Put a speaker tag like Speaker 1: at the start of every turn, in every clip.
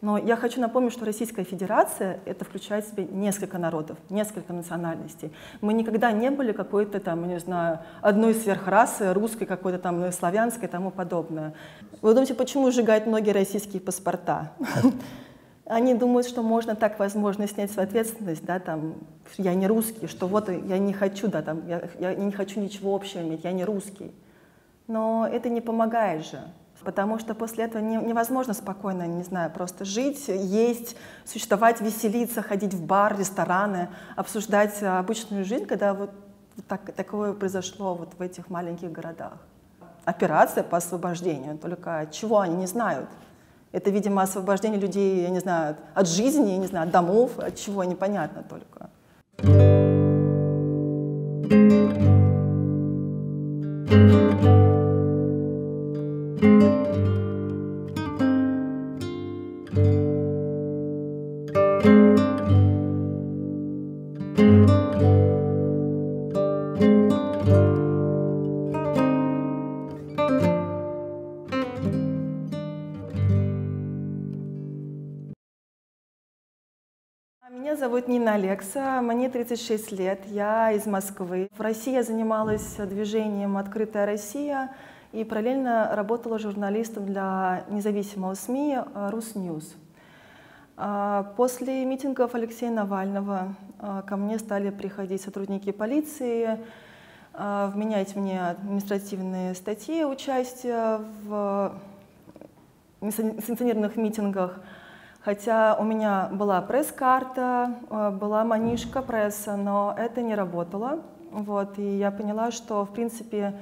Speaker 1: Но я хочу напомнить, что Российская Федерация — это включает в себя несколько народов, несколько национальностей. Мы никогда не были какой-то там, не знаю, одной сверхрасы, русской, какой-то там славянской и тому подобное. Вы думаете, почему сжигают многие российские паспорта? Они думают, что можно так, возможно, снять свою ответственность, да, там, я не русский, что вот я не хочу, да, там, я не хочу ничего общего иметь, я не русский. Но это не помогает же. Потому что после этого невозможно спокойно, не знаю, просто жить, есть, существовать, веселиться, ходить в бар, рестораны, обсуждать обычную жизнь, когда вот такое произошло вот в этих маленьких городах. Операция по освобождению, только чего они не знают. Это, видимо, освобождение людей, я не знаю, от жизни, я не знаю, от домов, от чего, непонятно только. Меня зовут Нина Алекса, мне 36 лет, я из Москвы. В России я занималась движением «Открытая Россия» и параллельно работала журналистом для независимого СМИ «Русньюз». После митингов Алексея Навального ко мне стали приходить сотрудники полиции, вменять мне административные статьи участия в несанкционированных митингах. Хотя у меня была пресс-карта, была манишка пресса, но это не работало. Вот, и я поняла, что, в принципе,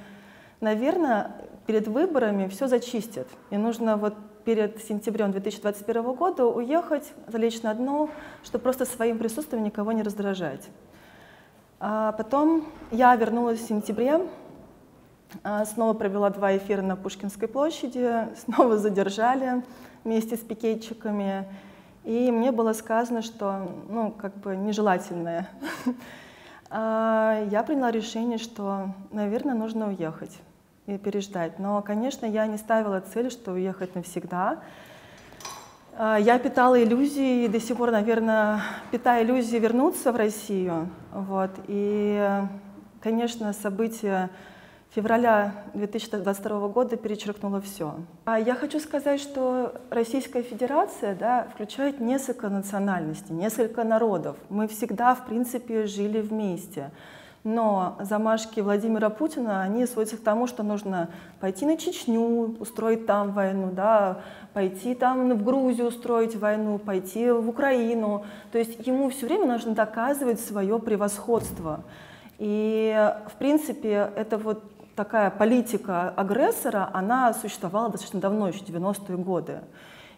Speaker 1: наверное, перед выборами все зачистят. И нужно вот перед сентябрем 2021 года уехать, залечь на дно, чтобы просто своим присутствием никого не раздражать. А потом я вернулась в сентябре, снова провела 2 эфира на Пушкинской площади, снова задержали вместе с пикетчиками, и мне было сказано, что, ну, как бы нежелательное. Я приняла решение, что, наверное, нужно уехать и переждать. Но, конечно, я не ставила цель, что уехать навсегда. Я питала иллюзии, и до сих пор, наверное, питаю иллюзии вернуться в Россию. Вот. И, конечно, события февраля 2022 года перечеркнуло все. Я хочу сказать, что Российская Федерация, да, включает несколько национальностей, несколько народов. Мы всегда, в принципе, жили вместе. Но замашки Владимира Путина, они сводятся к тому, что нужно пойти на Чечню, устроить там войну, да, пойти там в Грузию устроить войну, пойти в Украину. То есть ему все время нужно доказывать свое превосходство. И, в принципе, это вот такая политика агрессора, она существовала достаточно давно, еще 90-е годы.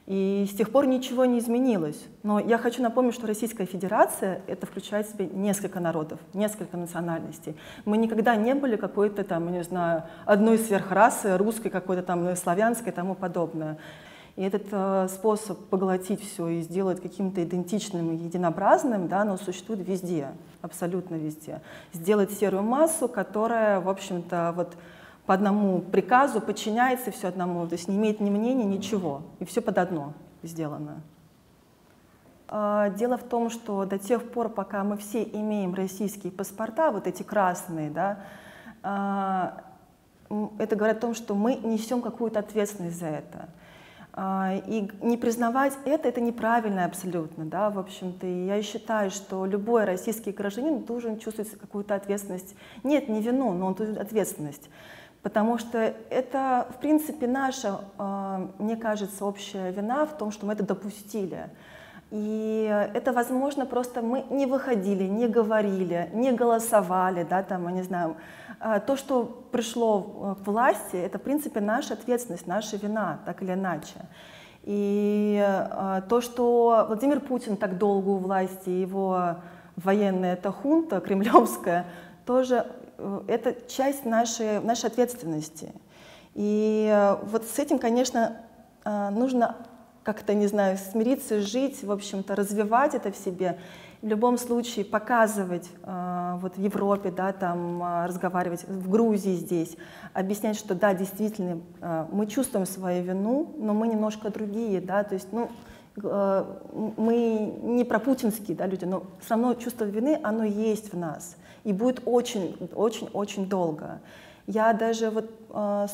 Speaker 1: И с тех пор ничего не изменилось. Но я хочу напомнить, что Российская Федерация — это включает в себя несколько народов, несколько национальностей. Мы никогда не были какой-то там, не знаю, одной сверхрасы, русской, какой-то там славянской и тому подобное. И этот способ поглотить все и сделать каким-то идентичным и единообразным, да, но существует везде, абсолютно везде. Сделать серую массу, которая, в общем-то, вот по одному приказу подчиняется все одному, то есть не имеет ни мнения, ничего, и все под одно сделано. Дело в том, что до тех пор, пока мы все имеем российские паспорта, вот эти красные, да, это говорит о том, что мы несем какую-то ответственность за это. И не признавать это неправильно абсолютно, да, в общем-то. И я считаю, что любой российский гражданин должен чувствовать какую-то ответственность. Нет, не вину, но он чувствует ответственность. Потому что это, в принципе, наша, мне кажется, общая вина в том, что мы это допустили. И это, возможно, просто мы не выходили, не говорили, не голосовали, да, там, я не знаю. То, что пришло к власти, это, в принципе, наша ответственность, наша вина, так или иначе. И то, что Владимир Путин так долго у власти, его военная эта хунта кремлевская, тоже это часть нашей ответственности. И вот с этим, конечно, нужно как-то, не знаю, смириться, жить, в общем-то, развивать это в себе. В любом случае показывать вот в Европе, да, там, разговаривать, в Грузии здесь, объяснять, что да, действительно, мы чувствуем свою вину, но мы немножко другие, да, то есть, ну, Мы не пропутинские, да, люди, но все равно чувство вины, оно есть в нас. И будет очень долго. Я даже вот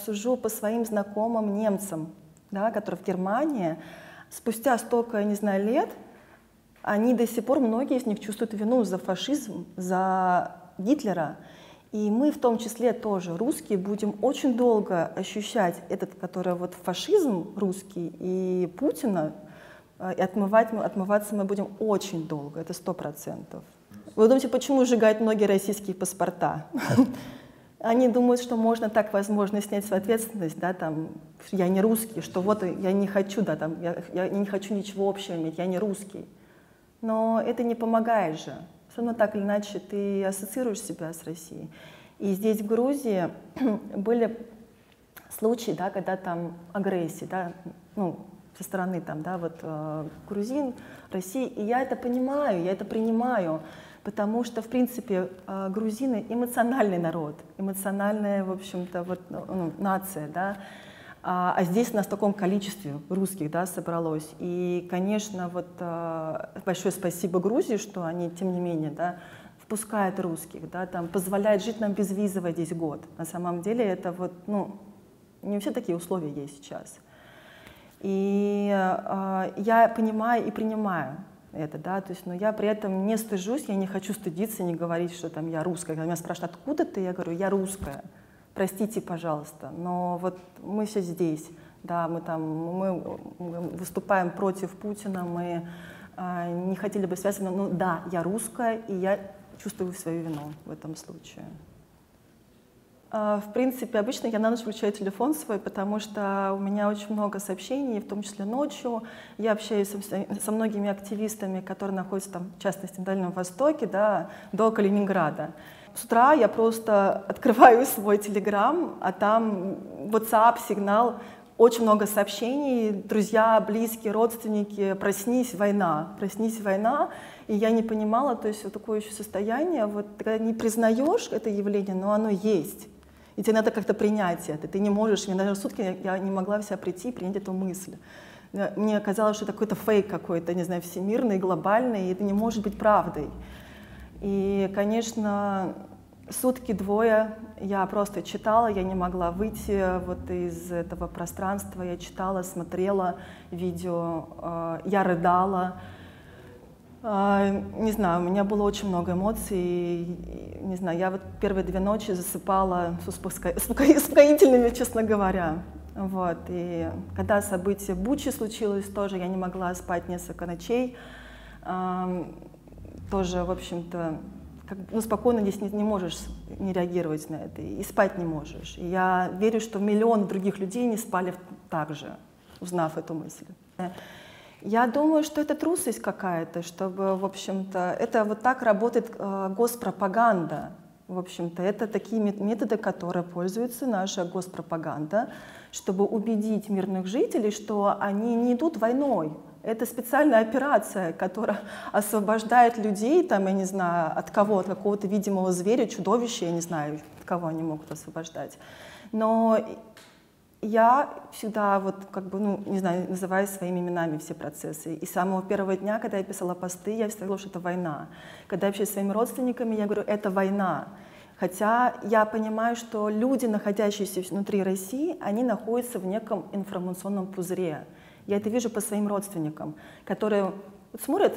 Speaker 1: сужу по своим знакомым немцам, да, которые в Германии, спустя столько, я не знаю, лет, они до сих пор, многие из них чувствуют вину за фашизм, за Гитлера. И мы в том числе тоже, русские, будем очень долго ощущать этот, который вот фашизм русский и Путина, и отмываться мы будем очень долго, это 100%. Вы думаете, почему сжигают многие российские паспорта? Они думают, что можно так, возможно, снять свою ответственность, да, там, я не русский, что вот я не хочу, да, там, я не хочу ничего общего иметь, я не русский. Но это не помогает же. Все равно так или иначе ты ассоциируешь себя с Россией. И здесь, в Грузии, были случаи, да, когда там агрессия, да, ну, со стороны там, да, вот, грузин, России. И я это понимаю, я это принимаю, потому что, в принципе, грузины эмоциональный народ, эмоциональная, в общем-то, вот, ну, нация, да. А здесь у нас в таком количестве русских, да, собралось. И, конечно, вот большое спасибо Грузии, что они, тем не менее, да, впускают русских, да, там, позволяют жить нам безвизово здесь год. На самом деле это вот, ну, не все такие условия есть сейчас. И я понимаю и принимаю это, да, то есть, но я при этом не стыжусь, я не хочу стыдиться, не говорить, что там я русская. Когда меня спрашивают, откуда ты, я говорю, я русская. Простите, пожалуйста, но вот мы все здесь, да, мы выступаем против Путина, мы не хотели бы связаны, но да, я русская, и я чувствую свою вину в этом случае. В принципе, обычно я на ночь включаю телефон свой, потому что у меня очень много сообщений, в том числе ночью. Я общаюсь со многими активистами, которые находятся там, в частности, на Дальнем Востоке, да, до Калининграда. С утра я просто открываю свой Telegram, а там WhatsApp, сигнал, очень много сообщений, друзья, близкие, родственники, проснись, война, и я не понимала, то есть вот такое еще состояние, вот когда не признаешь это явление, но оно есть, и тебе надо как-то принять это, ты не можешь, мне даже сутки я не могла в себя прийти и принять эту мысль. Мне казалось, что это какой-то фейк какой-то, не знаю, всемирный, глобальный, и это не может быть правдой. И, конечно, сутки-двое я просто читала, я не могла выйти вот из этого пространства, я читала, смотрела видео, я рыдала. Не знаю, у меня было очень много эмоций, не знаю, я вот первые 2 ночи засыпала с успокоительными, честно говоря. Вот. И когда событие в Буче случилось, тоже я не могла спать несколько ночей. Тоже, в общем-то, ну, спокойно здесь не можешь не реагировать на это, и спать не можешь. И я верю, что миллионы других людей не спали так же, узнав эту мысль. Я думаю, что это трусость какая-то, чтобы, в общем-то, это вот так работает госпропаганда. В общем-то, это такие методы, которые пользуется наша госпропаганда, чтобы убедить мирных жителей, что они не идут войной. Это специальная операция, которая освобождает людей, там, я не знаю, от кого, от какого-то видимого зверя, чудовища, я не знаю, от кого они могут освобождать. Но я всегда, вот, как бы, ну, не знаю, называю своими именами все процессы. И с самого первого дня, когда я писала посты, я всегда говорила, что это война. Когда я общаюсь с своими родственниками, я говорю, это война. Хотя я понимаю, что люди, находящиеся внутри России, они находятся в неком информационном пузыре. Я это вижу по своим родственникам, которые вот смотрят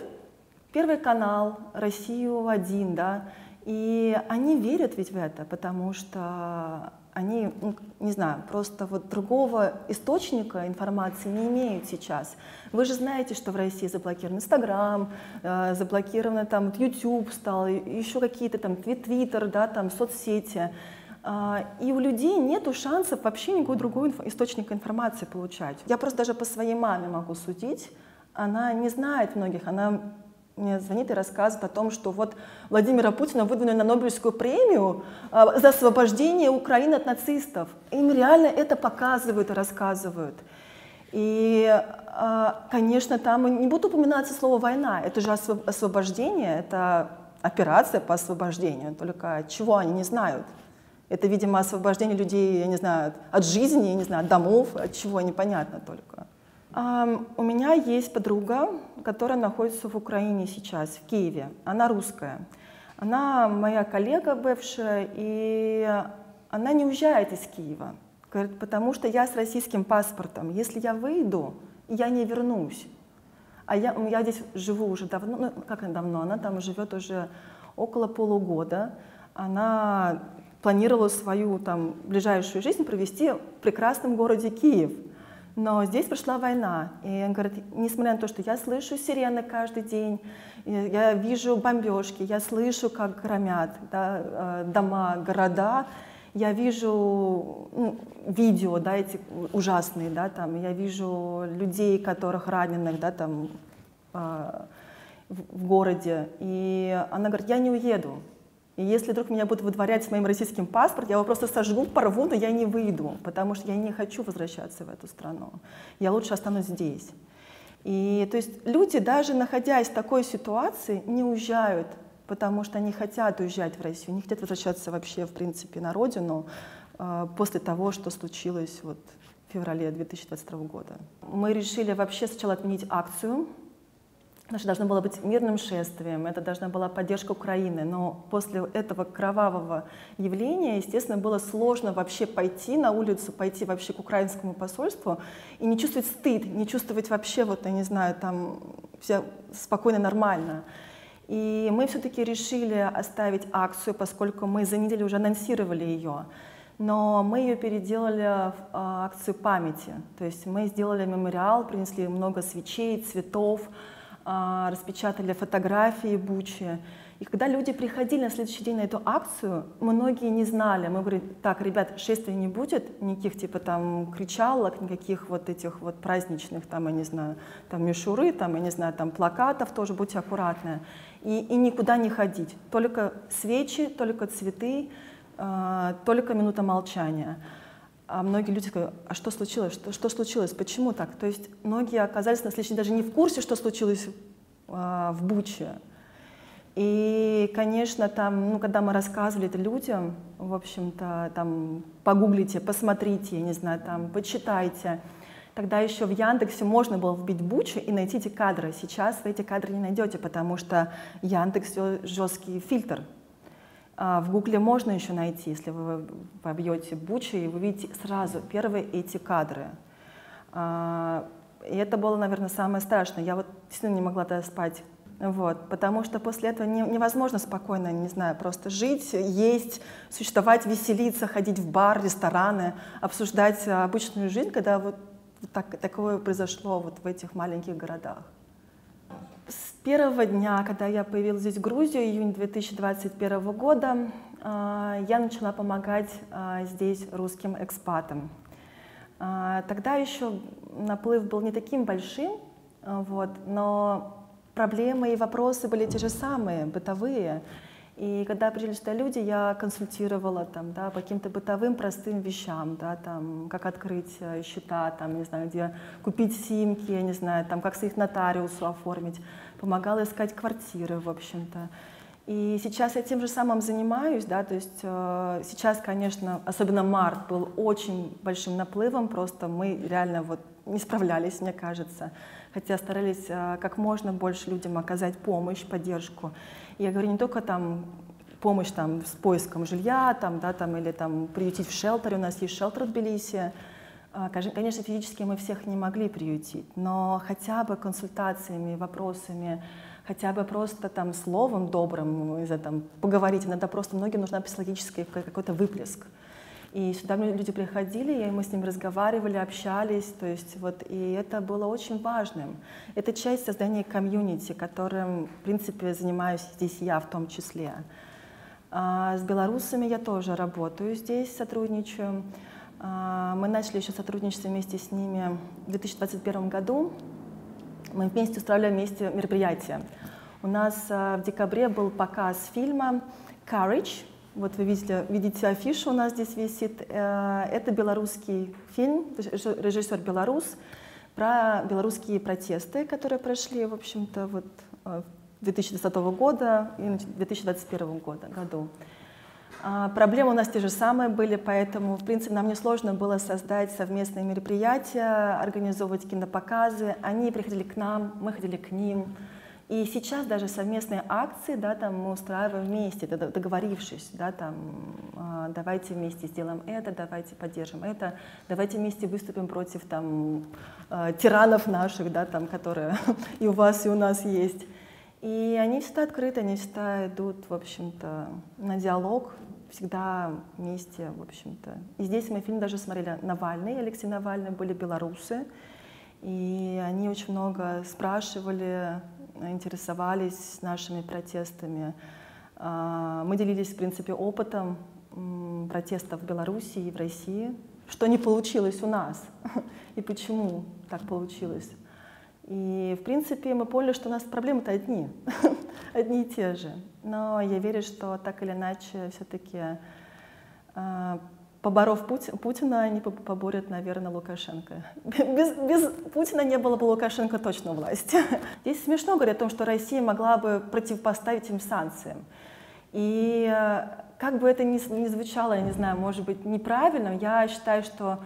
Speaker 1: Первый канал, Россию-1, да, и они верят ведь в это, потому что они, ну, не знаю, просто вот другого источника информации не имеют сейчас. Вы же знаете, что в России заблокирован Инстаграм, заблокировано там YouTube стал, еще какие-то там Твиттер, да, там соцсети. И у людей нет шансов вообще никакой другой источник информации получать. Я просто даже по своей маме могу судить. Она не знает многих, она мне звонит и рассказывает о том, что вот Владимира Путина выдвинули на Нобелевскую премию за освобождение Украины от нацистов. Им реально это показывают и рассказывают. И, конечно, там не будет упоминаться слово «война». Это же освобождение, это операция по освобождению. Только чего они не знают. Это, видимо, освобождение людей, я не знаю, от жизни, я не знаю, от домов, от чего, непонятно только. У меня есть подруга, которая находится в Украине сейчас, в Киеве. Она русская. Она моя коллега бывшая, и она не уезжает из Киева. Говорит, потому что я с российским паспортом. Если я выйду, я не вернусь. А я здесь живу уже давно, ну как давно, она там живет уже около полугода. Она планировала свою там ближайшую жизнь провести в прекрасном городе Киев. Но здесь пришла война. И он говорит, несмотря на то, что я слышу сирены каждый день, я вижу бомбежки, я слышу, как громят, да, дома, города, я вижу видео, да, эти ужасные, да, там, я вижу людей, которых раненых, да, там, в городе. И она говорит, я не уеду. И если вдруг меня будут выдворять с моим российским паспортом, я его просто сожгу, порву, но я не выйду, потому что я не хочу возвращаться в эту страну. Я лучше останусь здесь. И то есть люди, даже находясь в такой ситуации, не уезжают, потому что они хотят уезжать в Россию, не хотят возвращаться вообще, в принципе, на родину после того, что случилось вот в феврале 2022 года. Мы решили вообще сначала отменить акцию. Наша должна была быть мирным шествием, это должна была поддержка Украины, но после этого кровавого явления, естественно, было сложно вообще пойти на улицу, пойти вообще к украинскому посольству и не чувствовать стыд, не чувствовать вообще, вот, я не знаю, там, все спокойно, нормально. И мы все-таки решили оставить акцию, поскольку мы за неделю уже анонсировали ее, но мы ее переделали в акцию памяти, то есть мы сделали мемориал, принесли много свечей, цветов, распечатали фотографии Бучи. И когда люди приходили на следующий день на эту акцию, многие не знали. Мы говорим, так, ребят, шествия не будет, никаких типа там кричалок, никаких вот этих вот праздничных, там, я не знаю, там мишуры, там, я не знаю, там плакатов, тоже будьте аккуратны. И никуда не ходить. Только свечи, только цветы, только минута молчания. А многие люди говорят, а что случилось, что случилось, почему так? То есть многие оказались на следующий день даже не в курсе, что случилось в Буче. И, конечно, там, когда мы рассказывали это людям, в общем-то, там, погуглите, посмотрите, я не знаю, там, почитайте. Тогда еще в Яндексе можно было вбить Бучу и найти эти кадры. Сейчас вы эти кадры не найдете, потому что Яндекс жесткий фильтр. В Гугле можно еще найти, если вы вобьете Бучу, и вы видите сразу первые эти кадры. И это было, наверное, самое страшное. Я вот действительно не могла тогда спать. Вот, потому что после этого невозможно спокойно, не знаю, просто жить, есть, существовать, веселиться, ходить в бар, рестораны, обсуждать обычную жизнь, когда вот такое произошло вот в этих маленьких городах. С первого дня, когда я появилась здесь в Грузии, июнь 2021 года, я начала помогать здесь русским экспатам. Тогда еще наплыв был не таким большим, вот, но проблемы и вопросы были те же самые, бытовые. И когда приезжали сюда люди, я консультировала там, да, по каким-то бытовым простым вещам, да, там, как открыть счета, там, не знаю, где купить симки, я не знаю, там, как своих нотариусу оформить, помогала искать квартиры, в общем-то. И сейчас я тем же самым занимаюсь, да, то есть сейчас, конечно, особенно март был очень большим наплывом, просто мы реально вот не справлялись, мне кажется, хотя старались как можно больше людям оказать помощь, поддержку. И я говорю не только там помощь там, с поиском жилья, там, да, там, или там, приютить в шелтере, у нас есть шелтер в Тбилиси. Конечно, физически мы всех не могли приютить, но хотя бы консультациями, вопросами, хотя бы просто там словом добрым, там, поговорить, иногда просто многим нужна психологический какой-то выплеск. И сюда люди приходили, и мы с ними разговаривали, общались, то есть вот, и это было очень важным. Это часть создания комьюнити, которым, в принципе, занимаюсь здесь я в том числе. С белорусами я тоже работаю здесь, сотрудничаю. Мы начали еще сотрудничать вместе с ними в 2021 году. Мы вместе устраивали вместе мероприятия. У нас в декабре был показ фильма «Courage». Вот вы видите афишу, у нас здесь висит. Это белорусский фильм, режиссер белорус, про белорусские протесты, которые прошли, в общем-то, вот 2020 года и 2021 году. Проблемы у нас те же самые были, поэтому, в принципе, нам несложно было создать совместные мероприятия, организовывать кинопоказы. Они приходили к нам, мы ходили к ним. И сейчас даже совместные акции, да, там мы устраиваем вместе, договорившись, да, там, давайте вместе сделаем это, давайте поддержим это, давайте вместе выступим против там, тиранов наших, да, там, которые и у вас, и у нас есть. И они всегда открыты, они всегда идут, в общем-то, на диалог, всегда вместе, в общем-то. И здесь мы фильм даже смотрели Навальный, Алексей Навальный, были белорусы, и они очень много спрашивали, интересовались нашими протестами. Мы делились, в принципе, опытом протестов в Беларуси и в России, что не получилось у нас, и почему так получилось. И, в принципе, мы поняли, что у нас проблемы-то одни, одни и те же. Но я верю, что так или иначе все-таки, поборов Путина, они поборят, наверное, Лукашенко. Без Путина не было бы Лукашенко точно власти. Здесь смешно говорить о том, что Россия могла бы противопоставить им санкциям. И как бы это ни звучало, я не знаю, может быть, неправильным, я считаю, что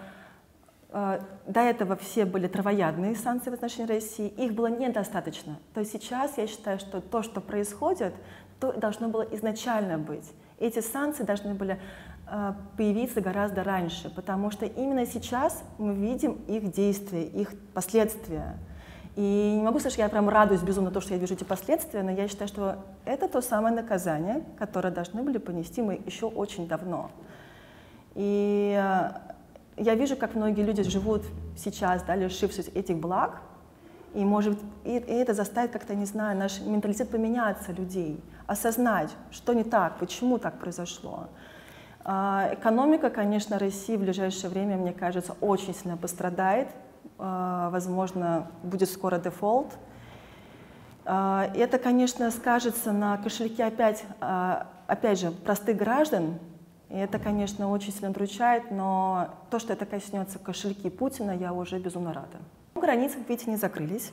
Speaker 1: до этого все были травоядные санкции в отношении России, их было недостаточно. То есть сейчас я считаю, что то, что происходит, то должно было изначально быть. Эти санкции должны были появиться гораздо раньше, потому что именно сейчас мы видим их действия, их последствия. И не могу сказать, что я прям радуюсь безумно то, что я вижу эти последствия, но я считаю, что это то самое наказание, которое должны были понести мы еще очень давно. И я вижу, как многие люди живут сейчас, да, лишившись этих благ, и, может, и это заставит как-то, не знаю, наш менталитет поменяться людей, осознать, что не так, почему так произошло. Экономика, конечно, России в ближайшее время, мне кажется, очень сильно пострадает, возможно, будет скоро дефолт. Это, конечно, скажется на кошельке опять же, простых граждан. И это, конечно, очень сильно удручает, но то, что это коснется кошельки Путина, я уже безумно рада. Границы, как видите, не закрылись.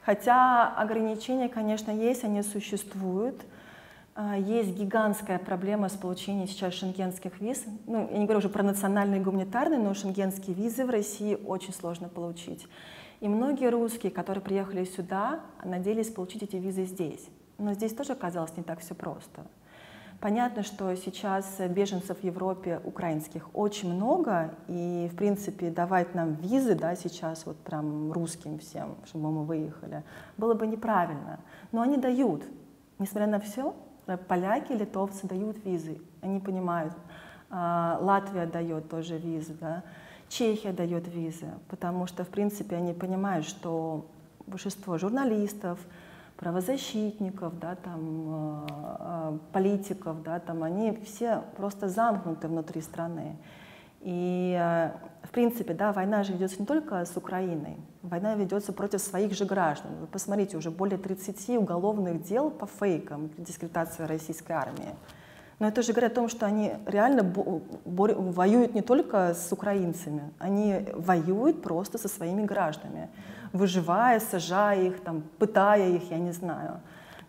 Speaker 1: Хотя ограничения, конечно, есть, они существуют. Есть гигантская проблема с получением сейчас шенгенских виз. Ну, я не говорю уже про национальные и гуманитарные, но шенгенские визы в России очень сложно получить. И многие русские, которые приехали сюда, надеялись получить эти визы здесь. Но здесь тоже оказалось не так все просто. Понятно, что сейчас беженцев в Европе украинских очень много, и, в принципе, давать нам визы, да, сейчас вот прям русским всем, чтобы мы выехали, было бы неправильно. Но они дают, несмотря на все, поляки, литовцы дают визы, они понимают. Латвия дает тоже визы, да, Чехия дает визы, потому что, в принципе, они понимают, что большинство журналистов, правозащитников, да, там, политиков, да, там, они все просто замкнуты внутри страны. И, в принципе, да, война же ведется не только с Украиной, война ведется против своих же граждан. Вы посмотрите, уже более 30 уголовных дел по фейкам, дискредитация российской армии. Но это же говорит о том, что они реально воюют не только с украинцами, они воюют просто со своими гражданами, выживая, сажая их, там, пытая их, я не знаю.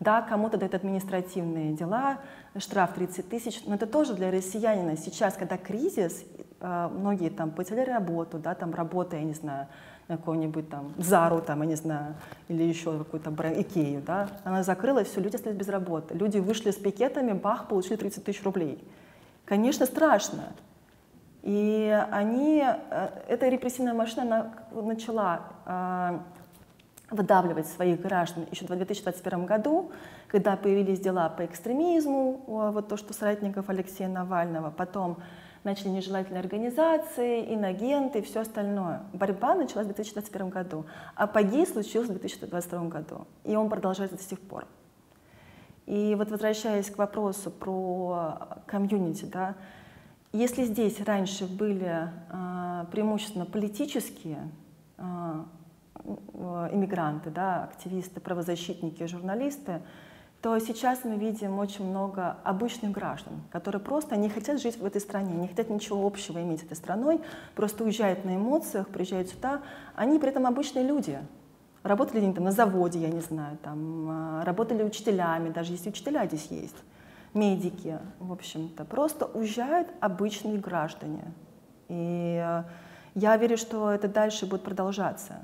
Speaker 1: Да, кому-то дают административные дела, штраф 30 тысяч, но это тоже для россиянина. Сейчас, когда кризис, многие там потеряли работу, да, там работа, я не знаю, на какую-нибудь там Зару, там, я не знаю, или еще какой-то бренд, Икею, да, она закрылась, все, люди остались без работы. Люди вышли с пикетами, бах, получили 30 тысяч рублей. Конечно, страшно. И эта репрессивная машина начала выдавливать своих граждан еще в 2021 году, когда появились дела по экстремизму, вот то, что соратников Алексея Навального, потом начали нежелательные организации, инагенты и все остальное. Борьба началась в 2021 году, а апогей случился в 2022 году, и он продолжается до сих пор. И вот возвращаясь к вопросу про комьюнити, да, если здесь раньше были преимущественно политические иммигранты, да, активисты, правозащитники, журналисты, то сейчас мы видим очень много обычных граждан, которые просто не хотят жить в этой стране, не хотят ничего общего иметь с этой страной, просто уезжают на эмоциях, приезжают сюда. Они при этом обычные люди. Работали они там на заводе, я не знаю, там, работали учителями, даже если учителя здесь есть. медики, в общем-то. Просто уезжают обычные граждане. И я верю, что это дальше будет продолжаться.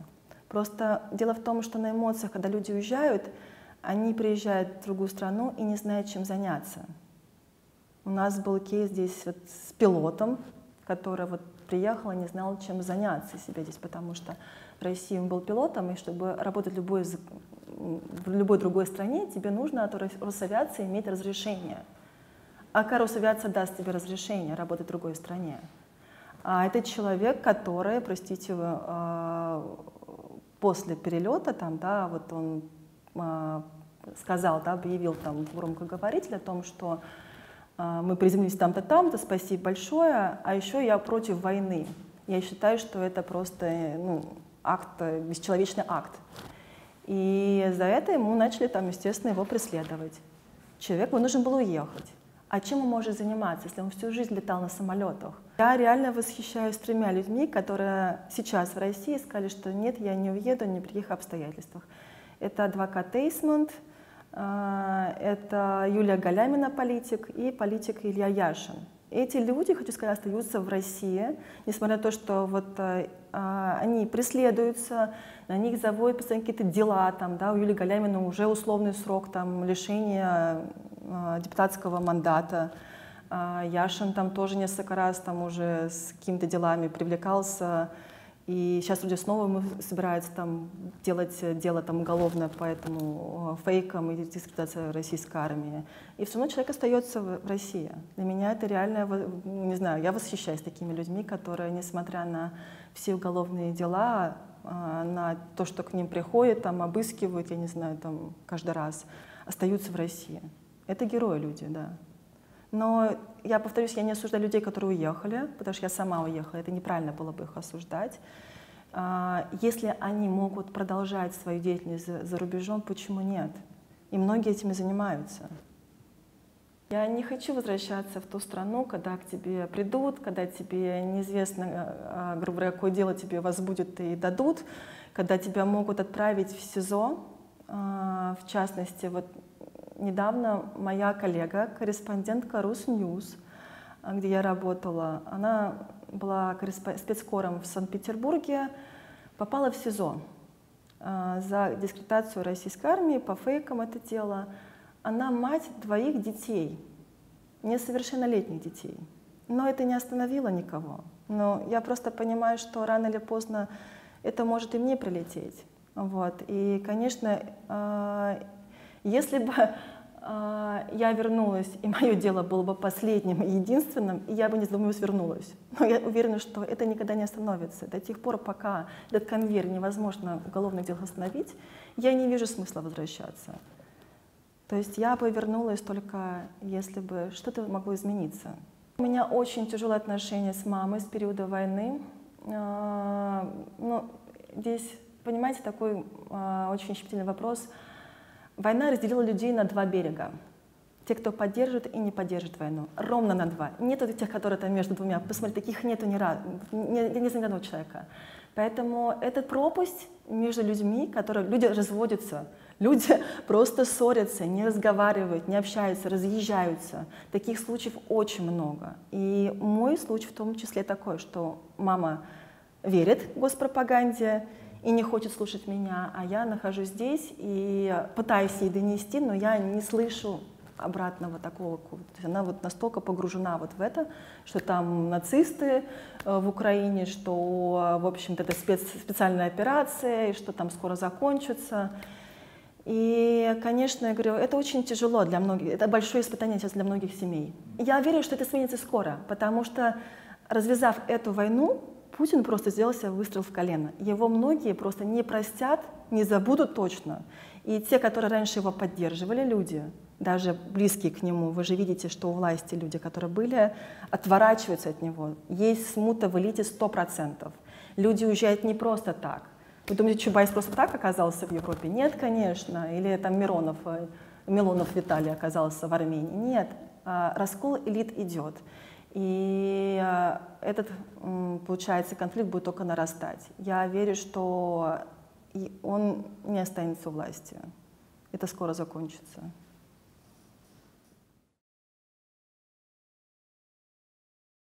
Speaker 1: Просто дело в том, что на эмоциях, когда люди уезжают, они приезжают в другую страну и не знают, чем заняться. У нас был кейс здесь вот с пилотом, который вот приехал и не знал, чем заняться себе здесь, потому что в России он был пилотом, и чтобы работать в любой другой стране, тебе нужно от Росавиации иметь разрешение. А как Росавиация даст тебе разрешение работать в другой стране? А это человек, который, простите, после перелета, там, да, вот он сказал, да, объявил там громкоговоритель о том, что мы приземлились там-то, там-то, спасибо большое, а еще я против войны. Я считаю, что это просто акт, бесчеловечный акт. И за это ему начали там, естественно, его преследовать. Человеку нужно было уехать. А чем он может заниматься, если он всю жизнь летал на самолетах? Я реально восхищаюсь 3 людьми, которые сейчас в России сказали, что нет, я не уеду ни при каких обстоятельствах. Это адвокат Эйсмонт, это Юлия Галямина, политик, и политик Илья Яшин. Эти люди, хочу сказать, остаются в России, несмотря на то, что вот, они преследуются, на них заводят постоянно какие-то дела. Там, да, у Юлии Галямина уже условный срок там, лишения депутатского мандата. Яшин там тоже несколько раз там, уже с какими-то делами привлекался. И сейчас вроде снова ему собираются там, делать дело там, уголовное по этому фейкам и дискредитация российской армии. И все равно человек остается в России. Для меня это реально, не знаю, я восхищаюсь такими людьми, которые, несмотря на все уголовные дела, на то, что к ним приходят, там, обыскивают, я не знаю, там, каждый раз, остаются в России. Это герои люди, да. Но я повторюсь, я не осуждаю людей, которые уехали, потому что я сама уехала, это неправильно было бы их осуждать. Если они могут продолжать свою деятельность за рубежом, почему нет? И многие этими занимаются. Я не хочу возвращаться в ту страну, когда к тебе придут, когда тебе неизвестно, грубо говоря, какое дело тебе возбудят и дадут, когда тебя могут отправить в СИЗО. В частности, вот недавно моя коллега, корреспондентка Русньюз, где я работала, она была спецкором в Санкт-Петербурге, попала в СИЗО за дискредитацию российской армии, по фейкам это дело. Она мать 2 детей, несовершеннолетних детей. Но это не остановило никого. Но я просто понимаю, что рано или поздно это может и мне прилететь. Вот. И, конечно, если бы я вернулась, и мое дело было бы последним и единственным, и я бы, не задумываясь, вернулась. Но я уверена, что это никогда не остановится. До тех пор, пока этот конвейер невозможно уголовных дел остановить, я не вижу смысла возвращаться. То есть я бы вернулась только если бы что-то могло измениться. У меня очень тяжелые отношения с мамой с периода войны. Ну, здесь, понимаете, такой очень щепетильный вопрос. Война разделила людей на 2 берега. Те, кто поддерживает и не поддерживает войну. Ровно на 2. Нет тех, которые там между двумя. Посмотрите, таких нету ни разу. Я не знаю ни одного человека. Поэтому это пропасть между людьми, которые люди разводятся. Люди просто ссорятся, не разговаривают, не общаются, разъезжаются. Таких случаев очень много. И мой случай в том числе такой, что мама верит госпропаганде и не хочет слушать меня, а я нахожусь здесь и пытаюсь ей донести, но я не слышу обратного такого. То есть она вот настолько погружена вот в это, что там нацисты в Украине, что, в общем-то, это специальная операция, и что там скоро закончится. И, конечно, я говорю, это очень тяжело для многих, это большое испытание сейчас для многих семей. Я верю, что это сменится скоро, потому что, развязав эту войну, Путин просто сделал себе выстрел в колено. Его многие просто не простят, не забудут точно. И те, которые раньше его поддерживали, люди, даже близкие к нему, вы же видите, что у власти люди, которые были, отворачиваются от него. Есть смута в элите 100%. Люди уезжают не просто так. Вы думаете, Чубайс просто так оказался в Европе? Нет, конечно. Или там Милонов Виталий оказался в Армении? Нет. Раскол элит идет. И этот, получается, конфликт будет только нарастать. Я верю, что он не останется у власти. Это скоро закончится.